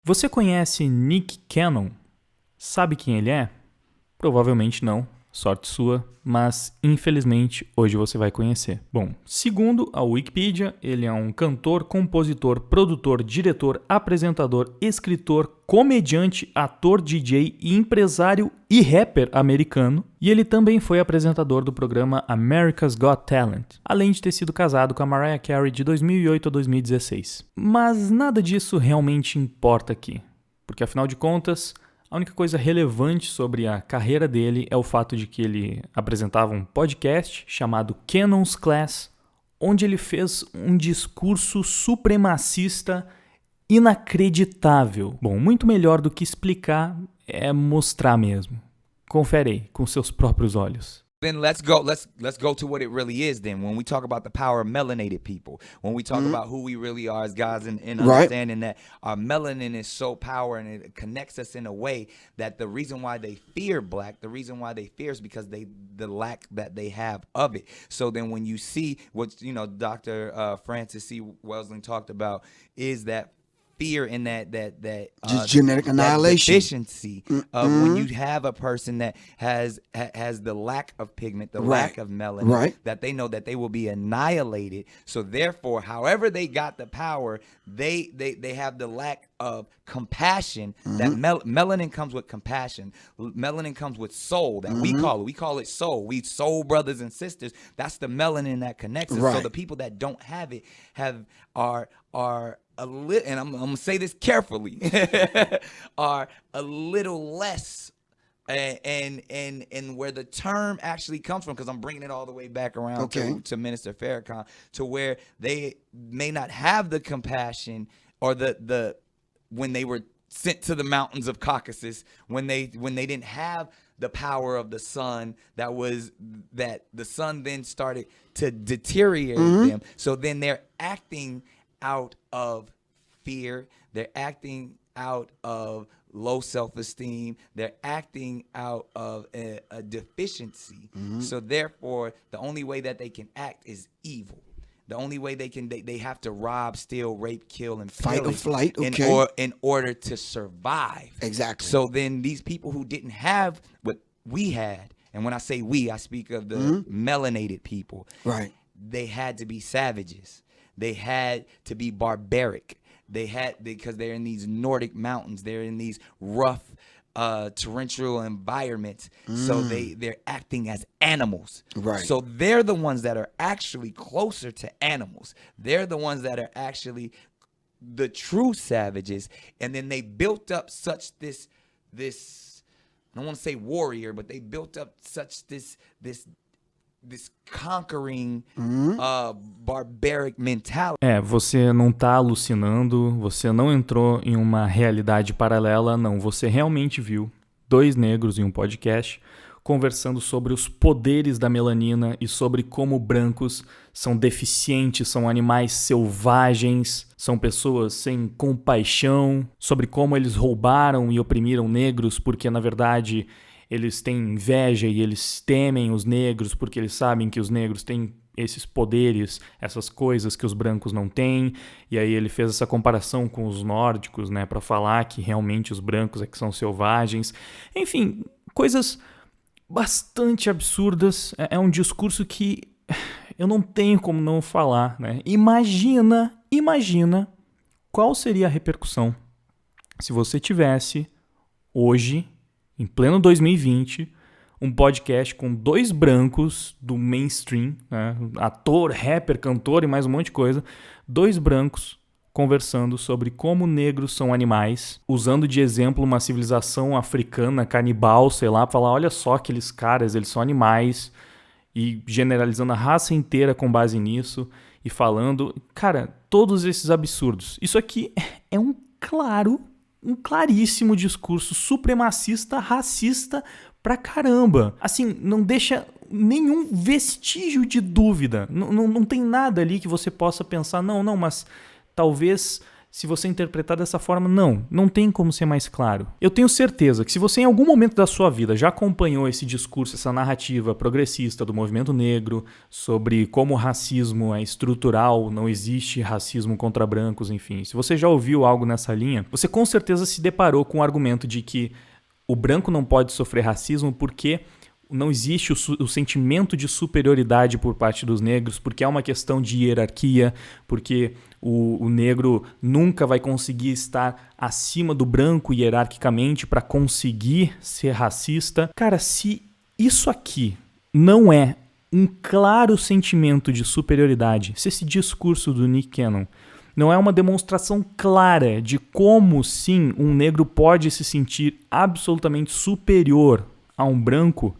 Você conhece Nick Cannon? Sabe quem ele é? Provavelmente não, sorte sua, mas infelizmente hoje você vai conhecer. Bom, segundo a Wikipedia, ele é um cantor, compositor, produtor, diretor, apresentador, escritor, comediante, ator, DJ e empresário e rapper americano. E ele também foi apresentador do programa America's Got Talent, além de ter sido casado com a Mariah Carey de 2008 a 2016. Mas nada disso realmente importa aqui, porque afinal de contas, a única coisa relevante sobre a carreira dele é o fato de que ele apresentava um podcast chamado Cannon's Class, onde ele fez um discurso supremacista inacreditável. Bom, muito melhor do que explicar é mostrar mesmo. Confere aí, com seus próprios olhos. Then let's go to what it really is then. When we talk about the power of melanated people, when we talk about who we really are as guys and understanding that our melanin is so powerful and it connects us in a way that the reason why they fear black, the reason why they fear is because the lack that they have of it. So then when you see what, Dr. Francis C. Welsing talked about is that fear in that just genetic annihilation, that deficiency of when you have a person that has the lack of pigment, the lack of melanin, that they know that they will be annihilated. So therefore, however they got the power, they have the lack of compassion. That melanin comes with compassion. Melanin comes with soul. That we call it soul. We soul brothers and sisters. That's the melanin that connects us. So the people that don't have it are a little, and I'm gonna say this carefully, are a little less, and where the term actually comes from, because I'm bringing it all the way back around to Minister Farrakhan, to where they may not have the compassion or the when they were sent to the mountains of Caucasus, when they didn't have the power of the sun, that the sun then started to deteriorate them. So then they're acting out of fear, they're acting out of low self-esteem, they're acting out of a deficiency. So therefore, the only way that they can act is evil. The only way they have to rob, steal, rape, kill, and fight or flight, in order to survive. Exactly. So then these people who didn't have what we had, and when I say we, I speak of the melanated people. Right. They had to be savages. They had to be barbaric. Because they're in these Nordic mountains. They're in these rough, torrential environments. So they're acting as animals. Right. So they're the ones that are actually closer to animals. They're the ones that are actually the true savages. And then they built up such this I don't want to say warrior, but they built up such this conquering barbaric mentality. Você não tá alucinando, você não entrou em uma realidade paralela, não. Você realmente viu dois negros em um podcast conversando sobre os poderes da melanina e sobre como brancos são deficientes, são animais selvagens, são pessoas sem compaixão, sobre como eles roubaram e oprimiram negros porque, na verdade, eles têm inveja e eles temem os negros porque eles sabem que os negros têm esses poderes, essas coisas que os brancos não têm. E aí ele fez essa comparação com os nórdicos, né, para falar que realmente os brancos é que são selvagens. Enfim, coisas bastante absurdas. É um discurso que eu não tenho como não falar, né? Imagina qual seria a repercussão se você tivesse hoje, em pleno 2020, um podcast com dois brancos do mainstream, né? Ator, rapper, cantor e mais um monte de coisa, dois brancos conversando sobre como negros são animais, usando de exemplo uma civilização africana, canibal, sei lá, para falar, olha só aqueles caras, eles são animais, e generalizando a raça inteira com base nisso, e falando, cara, todos esses absurdos. Isso aqui é um claríssimo discurso supremacista, racista pra caramba. Assim, não deixa nenhum vestígio de dúvida. Não tem nada ali que você possa pensar, não, mas talvez Se você interpretar dessa forma, não tem como ser mais claro. Eu tenho certeza que se você em algum momento da sua vida já acompanhou esse discurso, essa narrativa progressista do movimento negro, sobre como o racismo é estrutural, não existe racismo contra brancos, enfim. Se você já ouviu algo nessa linha, você com certeza se deparou com o argumento de que o branco não pode sofrer racismo porque não existe o sentimento de superioridade por parte dos negros, porque é uma questão de hierarquia, porque o negro nunca vai conseguir estar acima do branco hierarquicamente para conseguir ser racista. Cara, se isso aqui não é um claro sentimento de superioridade, se esse discurso do Nick Cannon não é uma demonstração clara de como, sim, um negro pode se sentir absolutamente superior a um branco,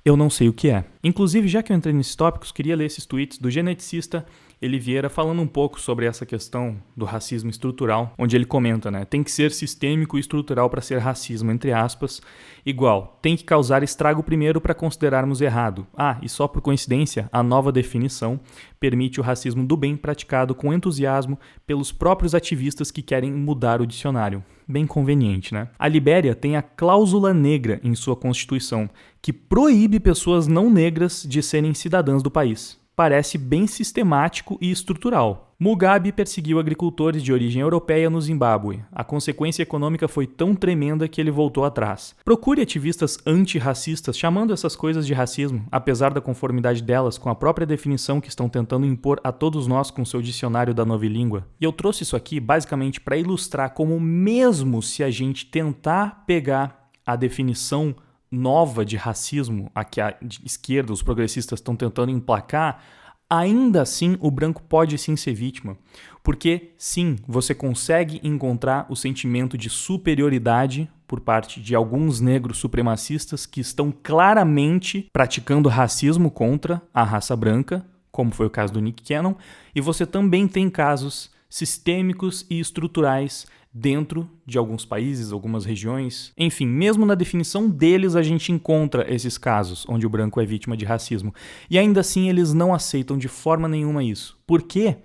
eu não sei o que é. Inclusive, já que eu entrei nesses tópicos, queria ler esses tweets do geneticista Eli Vieira falando um pouco sobre essa questão do racismo estrutural, onde ele comenta, né? Tem que ser sistêmico e estrutural para ser racismo, entre aspas, igual. Tem que causar estrago primeiro para considerarmos errado. E só por coincidência, a nova definição permite o racismo do bem praticado com entusiasmo pelos próprios ativistas que querem mudar o dicionário. Bem conveniente, né? A Libéria tem a cláusula negra em sua Constituição, que proíbe pessoas não negras de serem cidadãs do país. Parece bem sistemático e estrutural. Mugabe perseguiu agricultores de origem europeia no Zimbábue. A consequência econômica foi tão tremenda que ele voltou atrás. Procure ativistas antirracistas chamando essas coisas de racismo, apesar da conformidade delas com a própria definição que estão tentando impor a todos nós com seu dicionário da nova língua. E eu trouxe isso aqui basicamente para ilustrar como mesmo se a gente tentar pegar a definição nova de racismo, a que a esquerda, os progressistas estão tentando emplacar, ainda assim o branco pode sim ser vítima. Porque sim, você consegue encontrar o sentimento de superioridade por parte de alguns negros supremacistas que estão claramente praticando racismo contra a raça branca, como foi o caso do Nick Cannon, e você também tem casos sistêmicos e estruturais dentro de alguns países, algumas regiões. Enfim, mesmo na definição deles a gente encontra esses casos onde o branco é vítima de racismo. E ainda assim eles não aceitam de forma nenhuma isso. Por quê?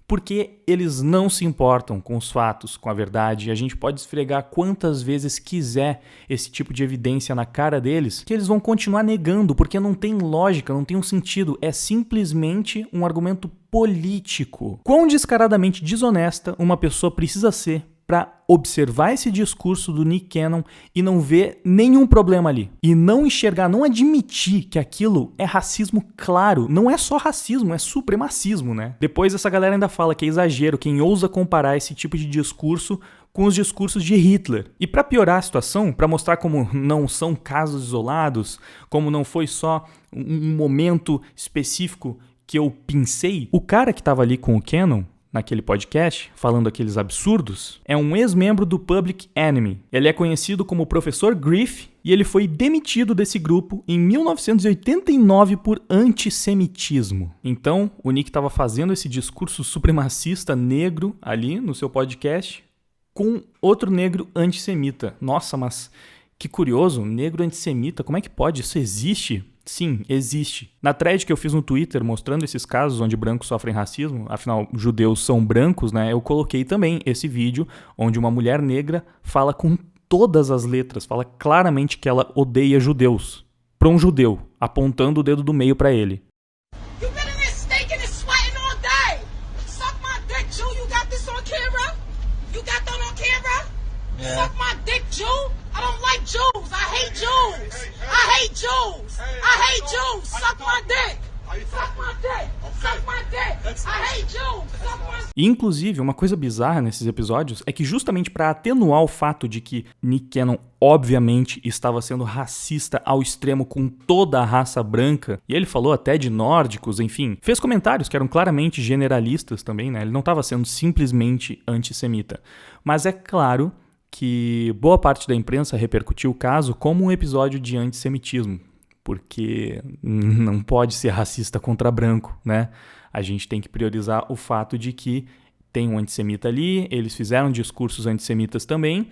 Porque eles não se importam com os fatos, com a verdade, e a gente pode esfregar quantas vezes quiser esse tipo de evidência na cara deles, que eles vão continuar negando, porque não tem lógica, não tem um sentido, é simplesmente um argumento político. Quão descaradamente desonesta uma pessoa precisa ser para observar esse discurso do Nick Cannon e não ver nenhum problema ali. E não enxergar, não admitir que aquilo é racismo claro. Não é só racismo, é supremacismo, né? Depois essa galera ainda fala que é exagero quem ousa comparar esse tipo de discurso com os discursos de Hitler. E para piorar a situação, para mostrar como não são casos isolados, como não foi só um momento específico que eu pensei, o cara que estava ali com o Cannon naquele podcast, falando aqueles absurdos, é um ex-membro do Public Enemy. Ele é conhecido como Professor Griff e ele foi demitido desse grupo em 1989 por antissemitismo. Então, o Nick estava fazendo esse discurso supremacista negro ali no seu podcast com outro negro antissemita. Nossa, mas que curioso, negro antissemita, como é que pode? Isso existe? Sim, existe. Na thread que eu fiz no Twitter mostrando esses casos onde brancos sofrem racismo, afinal, judeus são brancos, né? Eu coloquei também esse vídeo onde uma mulher negra fala com todas as letras, fala claramente que ela odeia judeus. Para um judeu, apontando o dedo do meio para ele. You been in there stinking and sweating all day. Suck my dick, Jew. You got this on camera? You got that on camera? Yeah. Suck my dick, Jew. I don't like Jews. I hate Jews. I hate Jews. I hate Jews. Suck my dick. Suck my dick. Suck my dick. I hate Jews. Suck my dick. Inclusive, uma coisa bizarra nesses episódios é que justamente para atenuar o fato de que Nick Cannon obviamente estava sendo racista ao extremo com toda a raça branca, e ele falou até de nórdicos, enfim, fez comentários que eram claramente generalistas também, né? Ele não estava sendo simplesmente antissemita. Mas é claro que boa parte da imprensa repercutiu o caso como um episódio de antissemitismo, porque não pode ser racista contra branco, né? A gente tem que priorizar o fato de que tem um antissemita ali, eles fizeram discursos antissemitas também,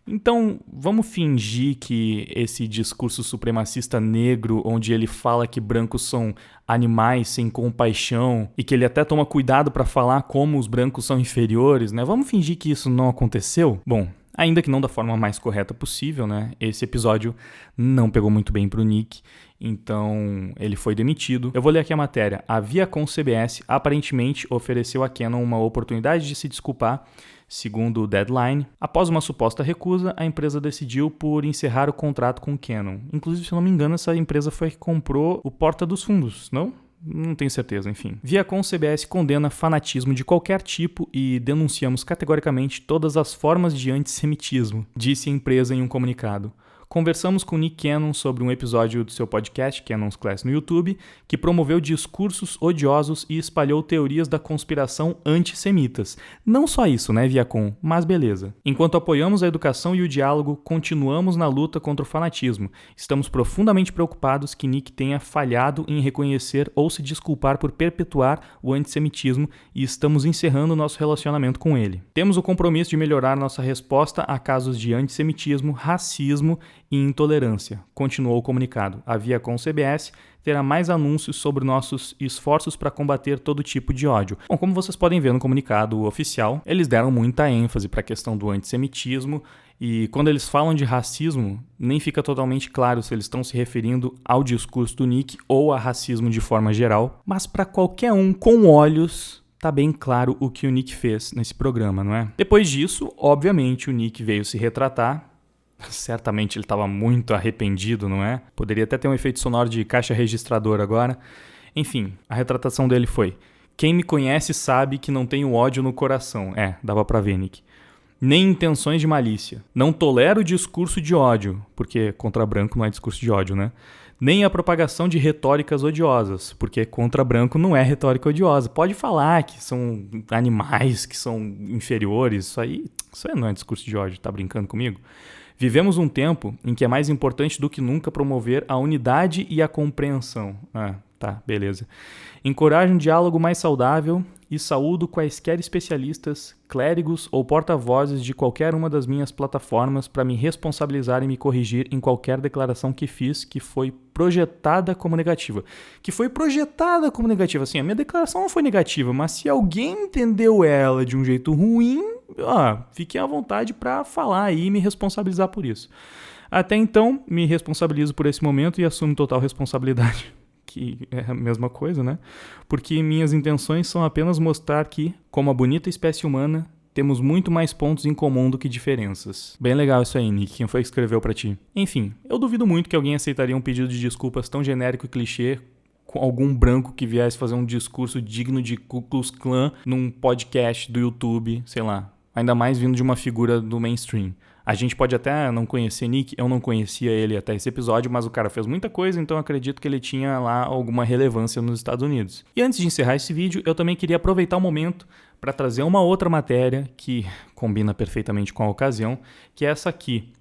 Então, vamos fingir que esse discurso supremacista negro, onde ele fala que brancos são animais sem compaixão e que ele até toma cuidado para falar como os brancos são inferiores, né? Vamos fingir que isso não aconteceu? Bom, ainda que não da forma mais correta possível, né? Esse episódio não pegou muito bem pro Nick, então ele foi demitido. Eu vou ler aqui a matéria. A Viacom CBS aparentemente ofereceu a Canon uma oportunidade de se desculpar, segundo o Deadline. Após uma suposta recusa, a empresa decidiu por encerrar o contrato com Canon. Inclusive, se eu não me engano, essa empresa foi que comprou o Porta dos Fundos, não? Não tenho certeza, enfim. Viacom CBS condena fanatismo de qualquer tipo e denunciamos categoricamente todas as formas de antissemitismo, disse a empresa em um comunicado. Conversamos com Nick Cannon sobre um episódio do seu podcast, Cannon's Class no YouTube, que promoveu discursos odiosos e espalhou teorias da conspiração antissemitas. Não só isso, né, Viacom? Mas beleza. Enquanto apoiamos a educação e o diálogo, continuamos na luta contra o fanatismo. Estamos profundamente preocupados que Nick tenha falhado em reconhecer ou se desculpar por perpetuar o antissemitismo e estamos encerrando nosso relacionamento com ele. Temos o compromisso de melhorar nossa resposta a casos de antissemitismo, racismo e intolerância, continuou o comunicado. A Viacom CBS terá mais anúncios sobre nossos esforços para combater todo tipo de ódio. Bom, como vocês podem ver no comunicado oficial, eles deram muita ênfase para a questão do antissemitismo e quando eles falam de racismo, nem fica totalmente claro se eles estão se referindo ao discurso do Nick ou a racismo de forma geral, mas para qualquer um com olhos tá bem claro o que o Nick fez nesse programa, não é? Depois disso, obviamente, o Nick veio se retratar. Certamente ele estava muito arrependido, não é? Poderia até ter um efeito sonoro de caixa registradora agora. Enfim, a retratação dele foi: quem me conhece sabe que não tenho ódio no coração. Dava pra ver, Nick. Nem intenções de malícia. Não tolero discurso de ódio, porque contra branco não é discurso de ódio, né? Nem a propagação de retóricas odiosas, porque contra branco não é retórica odiosa. Pode falar que são animais, que são inferiores, isso aí não é discurso de ódio, tá brincando comigo? Vivemos um tempo em que é mais importante do que nunca promover a unidade e a compreensão. Tá, beleza. Encorajo um diálogo mais saudável e saúdo quaisquer especialistas, clérigos ou porta-vozes de qualquer uma das minhas plataformas para me responsabilizar e me corrigir em qualquer declaração que fiz que foi projetada como negativa. Assim, a minha declaração não foi negativa, mas se alguém entendeu ela de um jeito ruim, fiquem à vontade para falar aí e me responsabilizar por isso. Até então, me responsabilizo por esse momento e assumo total responsabilidade. Que é a mesma coisa, né? Porque minhas intenções são apenas mostrar que, como a bonita espécie humana, temos muito mais pontos em comum do que diferenças. Bem legal isso aí, Nick. Quem foi que escreveu pra ti? Enfim, eu duvido muito que alguém aceitaria um pedido de desculpas tão genérico e clichê com algum branco que viesse fazer um discurso digno de Ku Klux Klan num podcast do YouTube, sei lá. Ainda mais vindo de uma figura do mainstream. A gente pode até não conhecer Nick, eu não conhecia ele até esse episódio, mas o cara fez muita coisa, então eu acredito que ele tinha lá alguma relevância nos Estados Unidos. E antes de encerrar esse vídeo, eu também queria aproveitar o momento para trazer uma outra matéria que combina perfeitamente com a ocasião, que é essa aqui.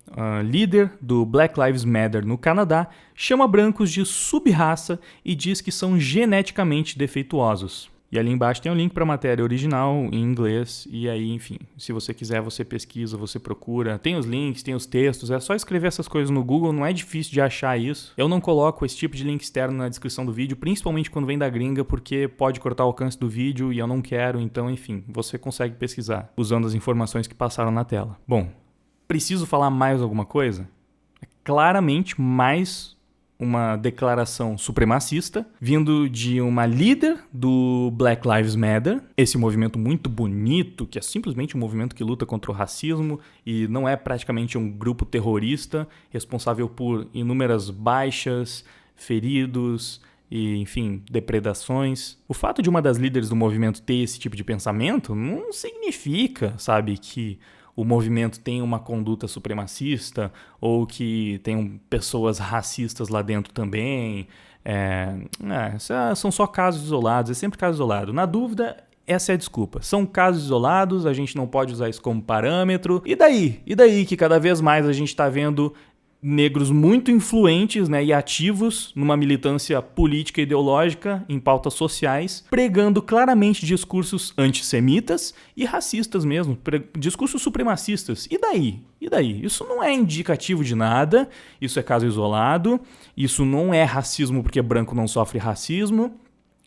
Líder do Black Lives Matter no Canadá chama brancos de sub-raça e diz que são geneticamente defeituosos. E ali embaixo tem o link para a matéria original em inglês, e aí, enfim, se você quiser, você pesquisa, você procura. Tem os links, tem os textos, é só escrever essas coisas no Google, não é difícil de achar isso. Eu não coloco esse tipo de link externo na descrição do vídeo, principalmente quando vem da gringa, porque pode cortar o alcance do vídeo e eu não quero, então, enfim, você consegue pesquisar usando as informações que passaram na tela. Bom, preciso falar mais alguma coisa? É claramente mais uma declaração supremacista vindo de uma líder do Black Lives Matter, esse movimento muito bonito, que é simplesmente um movimento que luta contra o racismo e não é praticamente um grupo terrorista responsável por inúmeras baixas, feridos e, enfim, depredações. O fato de uma das líderes do movimento ter esse tipo de pensamento não significa, sabe, que o movimento tem uma conduta supremacista ou que tem pessoas racistas lá dentro também. São só casos isolados, é sempre caso isolado. Na dúvida, essa é a desculpa. São casos isolados, a gente não pode usar isso como parâmetro. E daí? Que cada vez mais a gente está vendo negros muito influentes, né, e ativos numa militância política e ideológica em pautas sociais, pregando claramente discursos antissemitas e racistas mesmo, discursos supremacistas. E daí? E daí? Isso não é indicativo de nada, isso é caso isolado, isso não é racismo porque branco não sofre racismo.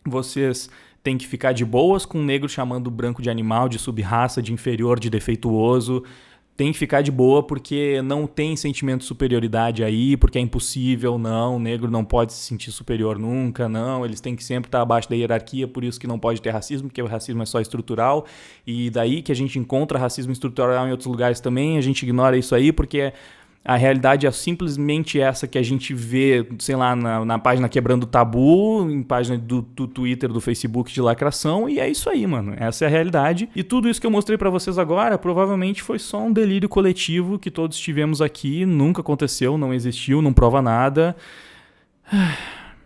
Vocês têm que ficar de boas com o negro chamando branco de animal, de sub-raça, de inferior, de defeituoso. Tem que ficar de boa porque não tem sentimento de superioridade aí, porque é impossível, não, o negro não pode se sentir superior nunca, não, eles têm que sempre estar abaixo da hierarquia, por isso que não pode ter racismo, porque o racismo é só estrutural, e daí que a gente encontra racismo estrutural em outros lugares também, a gente ignora isso aí porque a realidade é simplesmente essa que a gente vê, sei lá, na página Quebrando o Tabu, em página do Twitter, do Facebook de lacração, e é isso aí, mano. Essa é a realidade. E tudo isso que eu mostrei pra vocês agora, provavelmente foi só um delírio coletivo que todos tivemos aqui, nunca aconteceu, não existiu, não prova nada.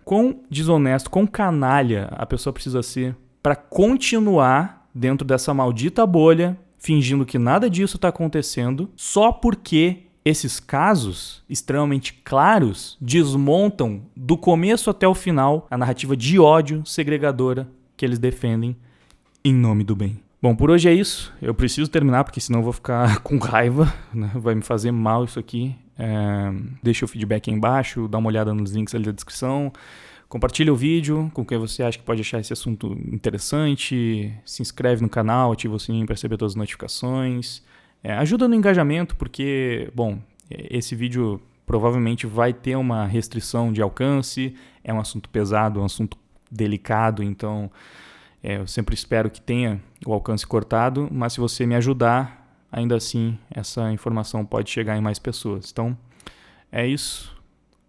Quão desonesto, quão canalha a pessoa precisa ser pra continuar dentro dessa maldita bolha, fingindo que nada disso tá acontecendo, só porque esses casos extremamente claros desmontam do começo até o final a narrativa de ódio segregadora que eles defendem em nome do bem. Bom, por hoje é isso. Eu preciso terminar porque senão eu vou ficar com raiva, né? Vai me fazer mal isso aqui. Deixa o feedback aí embaixo, dá uma olhada nos links ali da descrição. Compartilha o vídeo com quem você acha que pode achar esse assunto interessante. Se inscreve no canal, ativa o sininho para receber todas as notificações. Ajuda no engajamento, porque, bom, esse vídeo provavelmente vai ter uma restrição de alcance, é um assunto pesado, um assunto delicado, então eu sempre espero que tenha o alcance cortado, mas se você me ajudar, ainda assim, essa informação pode chegar em mais pessoas. Então, é isso.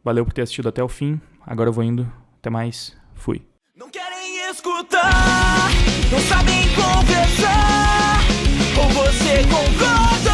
Valeu por ter assistido até o fim. Agora eu vou indo. Até mais. Fui. Não querem escutar, não sabem conversar. Ou você concorda?